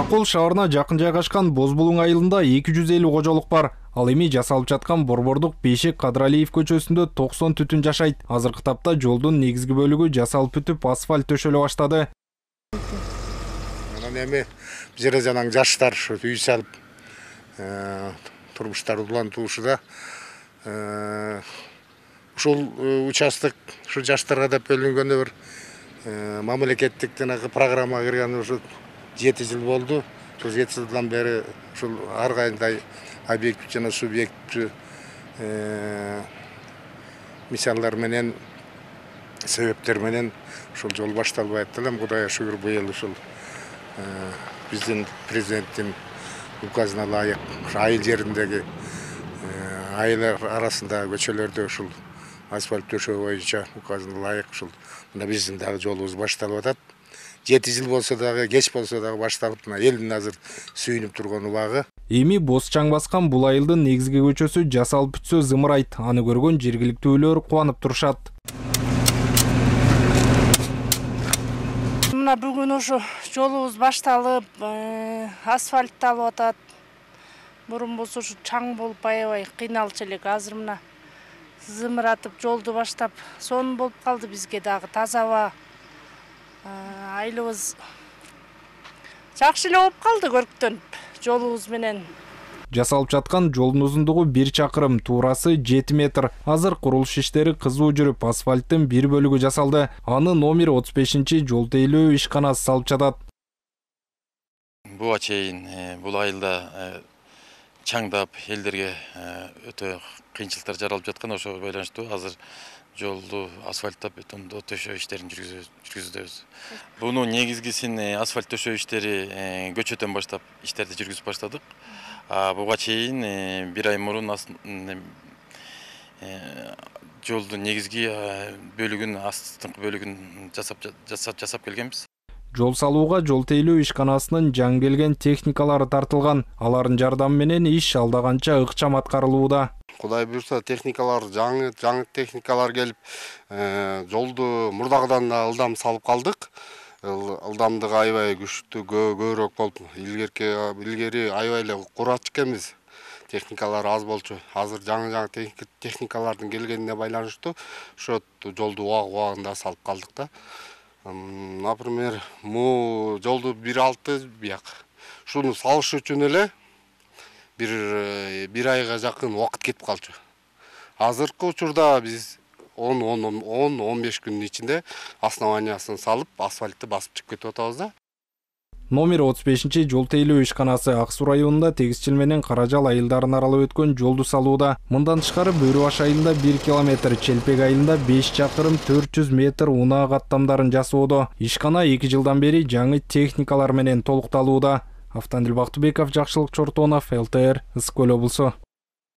Аккол шаарына жакын жайгашкан Бозбулуң айылында 250 кожолук бар. Ал эми жасалып жаткан Борбордук Бейшек Кадралиев көчөсүндө 90 түтүн жашайт. Азыркы тапта жолдун негизги бөлүгү жасалып бүтүп, асфальт төшөлө баштады. Анан эми бизер жанаң жаштар үй салып, турмуштары улантуусуда ушул участок ушу жаштарга деп бөлүнгөнү бир мамлекеттик жанагы программа киргени ушу 7 жыл болду. Ушул 7 жылдан бери ушул ар кандай объект жана субъект мисалдар менен себептер менен ушул жол башталбай атты. Кудайга шүгүр быйыл ушул биздин президенттин указына ылайык айыл жериндеги айылдар арасындагы көчөлөрдө ушул асфальт төшөө боюнча указына ылайык ушул мына биздин дагы жолубуз башталып атат. 7 жыл болсо дагы, кеч болсо дагы башталып, мына элдин азыр сүйүнүп турган убагы. Эми боз чаң баскан бул айылдын негизги көчөсү жасалып бүтсө зымырайт. Аны көргөн жергиликтүүлөр кубанып турушат. Мына бүгүн ушу жолубуз башталып, асфальтталып атат. Мурун болсо ушу чаң болуп аябай кыйналчу элек. Азыр мына зымыратып жолду баштап, сонун болуп калды бизге дагы таза аба. Айылыбыз жакшы эле болуп калды көрктөнүп жолубуз менен. Жасалып жаткан жолдун узундугу 1 чакырым, туурасы 7 метр. Азыр курулуш иштери кызуу жүрүп, асфальттын бир бөлүгү жасалды. Аны номер 35 жол тейлөө ишканасы салып жатат. Буга чейин бул айылда чаңдап элдерге өтө кыйынчылыктар жаралып жаткан, ошого байланыштуу азыр жолду асфальттап, бетондоо төшөө иштерин жүргүзөбүз. Бунун негизгисин асфальт төшөө иштери көчөдөн баштап иштерди жүргүзүп баштадык. Буга чейин 1 ай мурун жолдун негизги бөлүгүн, астыңкы бөлүгүн жасап келгенбиз. Жол салууга жол тейлөө ишканасынын жаңы келген техникалары тартылган. Алардын жардамы менен иш алда канча ыкчам аткарылууда. Кудай буйрса техникалар жаңы техникалар келип, жолду мурдагыдан да ылдам салып калдык. Ылдамдыгы аябай күчтүү, көбүрөөк болуп, илгери аябай эле курачу экенбиз. Техникалар аз болчу. Азыр жаңы техникалардын келгенине байланыштуу ошо жолду убагында салып калдык да. Например, жолду 1.6 бияк. Шуну салыш үчүн эле bir айга жакын убакыт кетип калчу. Азыркы учурда биз 10-15 күндүн ичинде основаниясын салып, асфальтты басып чыгып кетип атабыз да. Номер 35 жол тейлөө ишканасы Ак Суу районунда Тегизчил менен Каражал айылдарын аралап өткөн жолду салууда. Мындан тышкары Бөрү Баш айылында 1 километр, Челпек айылында 5 чакырым 400 метр унаа каттамдарын жасоодо. Ишкана 2 жылдан бери жаңы техникалар менен толукталууда. Автандил Бактыбеков, Жакшылык Чортонов, ЛТР, Ысык Көл облусу.